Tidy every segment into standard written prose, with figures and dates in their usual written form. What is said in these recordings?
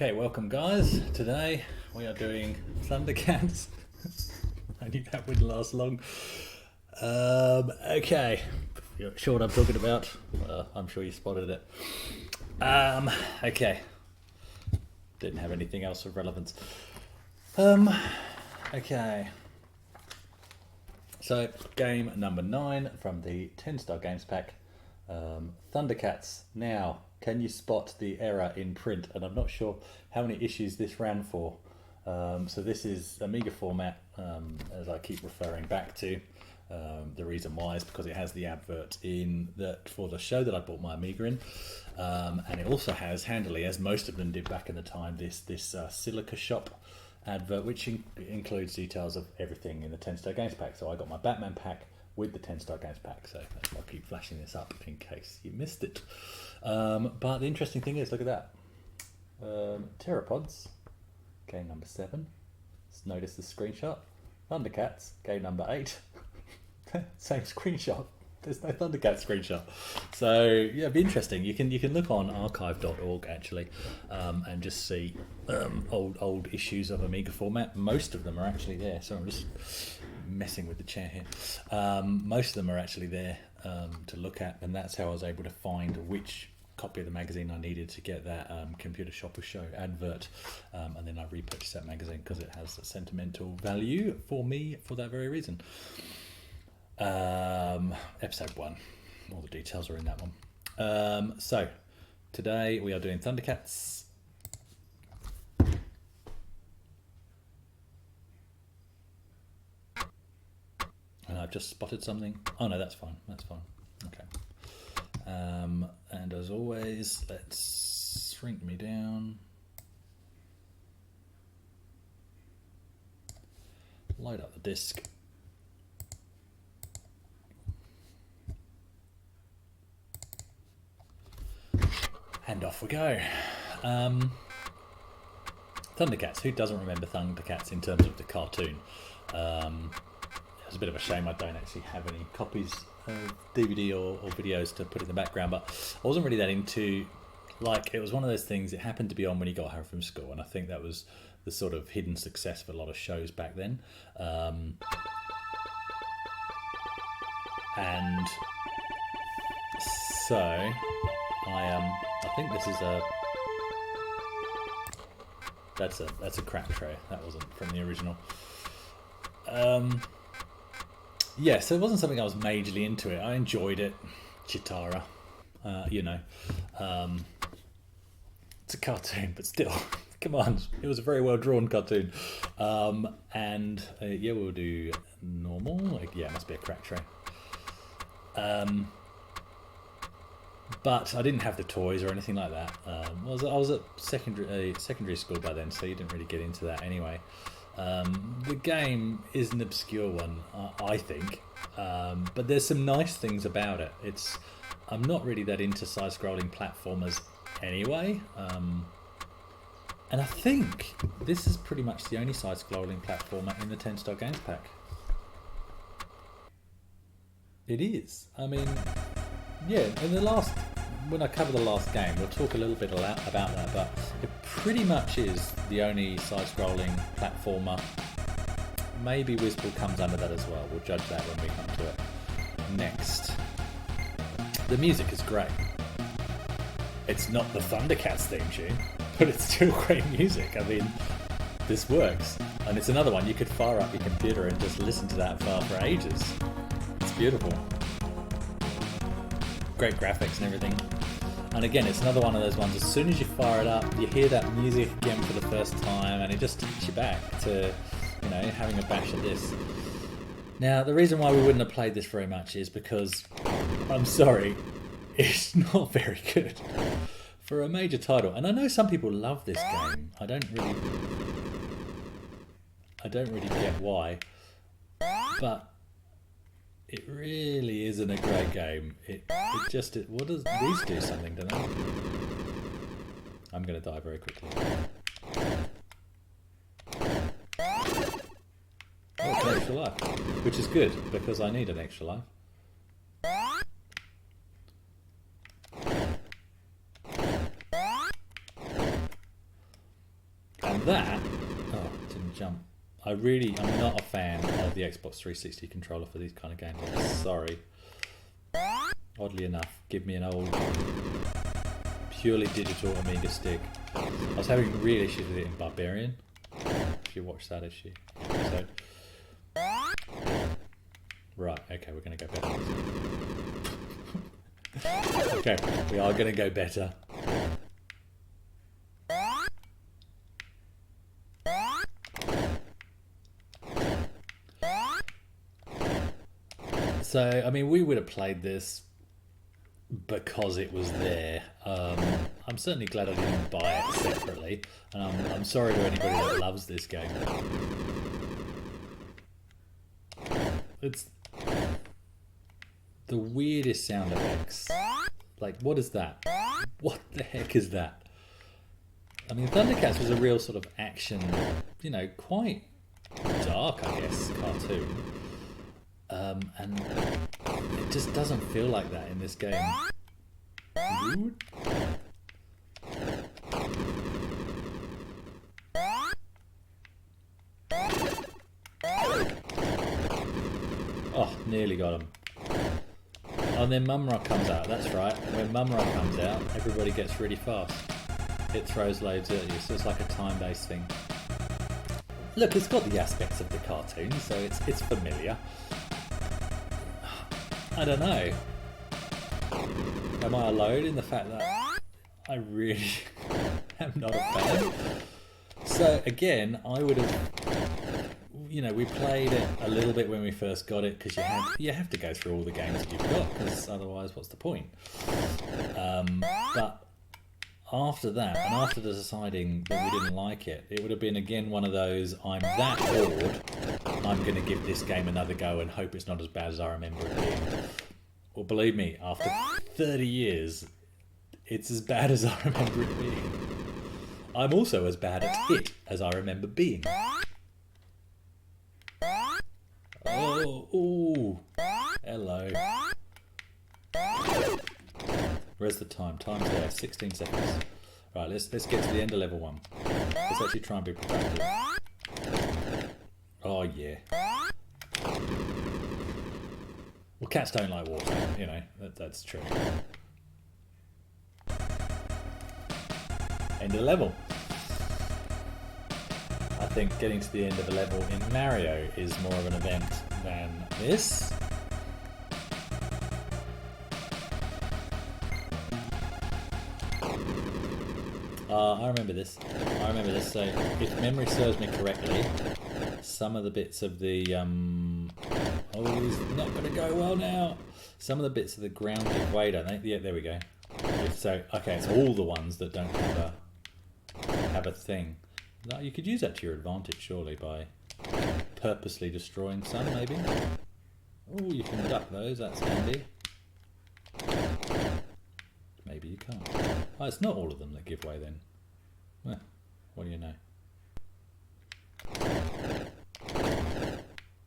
Okay, welcome guys. Today we are doing Thundercats. I knew that wouldn't last long. Okay, you're sure what I'm talking about? I'm sure you spotted it. Okay, didn't have anything else of relevance. Okay, so game number 9 from the Tenstar games pack, Thundercats. Now, can you spot the error in print? And I'm not sure how many issues this ran for. So this is Amiga format, as I keep referring back to. The reason why is because it has the advert in that for the show that I bought my Amiga in, and it also has, handily, as most of them did back in the time, this Silica Shop advert, which includes details of everything in the Tenstar games pack. So I got my Batman pack with the Tenstar games pack, so I'll keep flashing this up in case you missed it. But the interesting thing is, look at that. Pteropods, game number 7. Let's notice the screenshot. Thundercats, game number 8. Same screenshot. There's no Thundercats screenshot. So yeah, it'd be interesting. You can look on archive.org actually, and just see old issues of Amiga format. Most of them are actually there. So I'm just messing with the chair here. Most of them are actually there to look at, and that's how I was able to find which copy of the magazine I needed to get that Computer Shopper Show advert, and then I repurchased that magazine because it has a sentimental value for me for that very reason. Episode 1, all the details are in that one. So today we are doing Thundercats. And I've just spotted something. Oh no, that's fine, okay. And as always, let's shrink me down, load up the disc. And off we go. Thundercats. Who doesn't remember Thundercats in terms of the cartoon? It's a bit of a shame I don't actually have any copies of DVD or videos to put in the background, but I wasn't really that into, like, it was one of those things, it happened to be on when you got home from school, and I think that was the sort of hidden success of a lot of shows back then. And so I think this is that's a crack tray. That wasn't from the original. Yeah, so it wasn't something I was majorly into it. I enjoyed it. Cheetara, you know. It's a cartoon, but still, come on. It was a very well drawn cartoon. And yeah, we'll do normal. Yeah, it must be a crack tray. But I didn't have the toys or anything like that. I was at secondary school by then, so you didn't really get into that anyway. The game is an obscure one, I think, but there's some nice things about it. I'm not really that into side-scrolling platformers anyway, and I think this is pretty much the only side-scrolling platformer in the Tenstar games pack. It is. I mean, yeah, when I cover the last game, we'll talk a little bit about that, but it pretty much is the only side-scrolling platformer. Maybe Whizball comes under that as well. We'll judge that when we come to it next. The music is great. It's not the Thundercats theme tune, but it's still great music. I mean, this works. And it's another one you could fire up your computer and just listen to that for ages. It's beautiful. Great graphics and everything. And again, it's another one of those ones, as soon as you fire it up, you hear that music again for the first time, and it just takes you back to, you know, having a bash at this. Now, the reason why we wouldn't have played this very much is because, I'm sorry, it's not very good for a major title. And I know some people love this game. I don't really get why, but it really isn't a great game. What does these do something, don't they? I'm going to die very quickly. Oh, it's an extra life, which is good because I need an extra life. that, oh, didn't jump. I'm not a fan of the Xbox 360 controller for these kind of games. I'm sorry. Oddly enough, give me an old, purely digital Amiga stick. I was having real issues with it in Barbarian. If you watch that issue. So, right, okay, we're going to go better. Okay, we are going to go better. So, I mean, we would have played this because it was there. I'm certainly glad I didn't buy it separately. And I'm sorry to anybody that loves this game. It's the weirdest sound effects. Like, what is that? What the heck is that? I mean, Thundercats was a real sort of action, you know, quite dark, I guess, cartoon. And it just doesn't feel like that in this game. Oh, nearly got him. And then Mmmm comes out, that's right. When Mmmm comes out, everybody gets really fast. It throws loads at you, so it's like a time-based thing. Look, it's got the aspects of the cartoon, so it's familiar. I don't know. Am I alone in the fact that I really am not a fan? So again, I would have, you know, we played it a little bit when we first got it because you have to go through all the games that you've got because otherwise, what's the point? But after that, and after deciding that we didn't like it, it would have been again one of those, I'm that bored, I'm going to give this game another go and hope it's not as bad as I remember it being. Well, believe me, after 30 years, it's as bad as I remember it being. I'm also as bad at it as I remember being. Oh, ooh, hello. Where's the time? Time's there, 16 seconds. Right, let's get to the end of level 1. Let's actually try and be productive. Oh yeah. Well, cats don't like water, you know, that's true. End of the level. I think getting to the end of a level in Mario is more of an event than this. I remember this. So if memory serves me correctly, some of the bits of the oh, it's not going to go well now. Some of the bits of the ground give way, don't they? Yeah, there we go. So okay, it's all the ones that don't have a thing. No, you could use that to your advantage, surely, by purposely destroying some, maybe. Oh, you can duck those. That's handy. Maybe you can't. Oh, it's not all of them that give way then. Well, what do you know?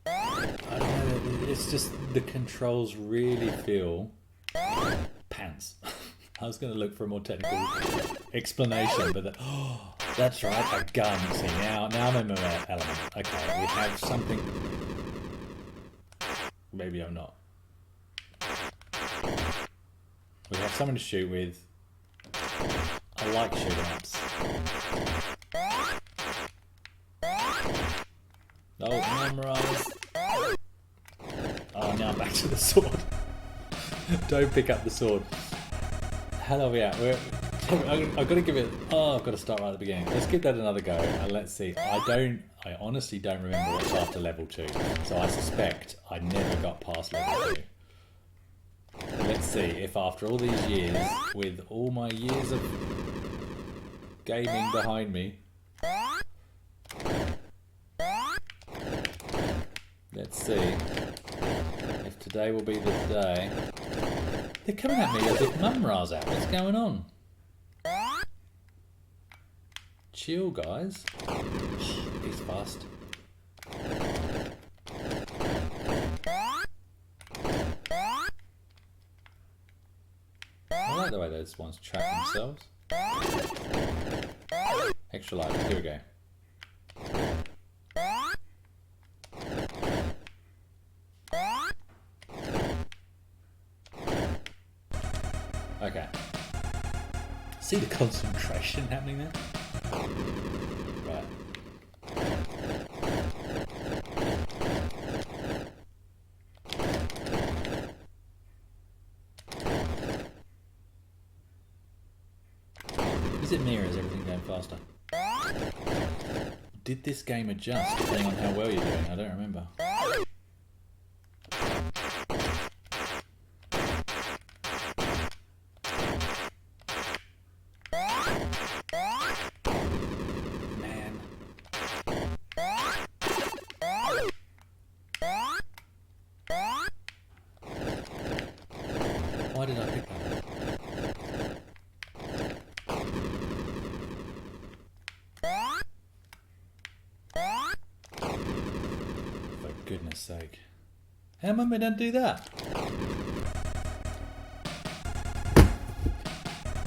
I don't know, it's just the controls really feel pants. I was going to look for a more technical explanation, but oh, that's right, a gun. See, now I'm in my element. Okay, we have something. Maybe I'm not. We have someone to shoot with. I like shooting ups. Oh, memorize. Oh, now I'm back to the sword. Don't pick up the sword. How are we at? I've got to give it. Oh, I've got to start right at the beginning. Let's give that another go and let's see. I honestly don't remember what's after level 2, so I suspect I never got past level 2. Let's see if after all these years, with all my years of gaming behind me, let's see if today will be the day. They're coming at me as if Mmmm's out. What's going on? Chill, guys. He's fast. I like the way those ones track themselves. Extra life. Here we go. see the concentration happening there? Right. Is it me or is everything going faster? Did this game adjust depending on how well you're doing? I don't remember. Man. Why did I pick that up? For goodness sake. How am I meant to do that?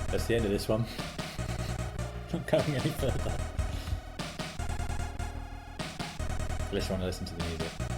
That's the end of this one. Not going any further. Unless you want to listen to the music.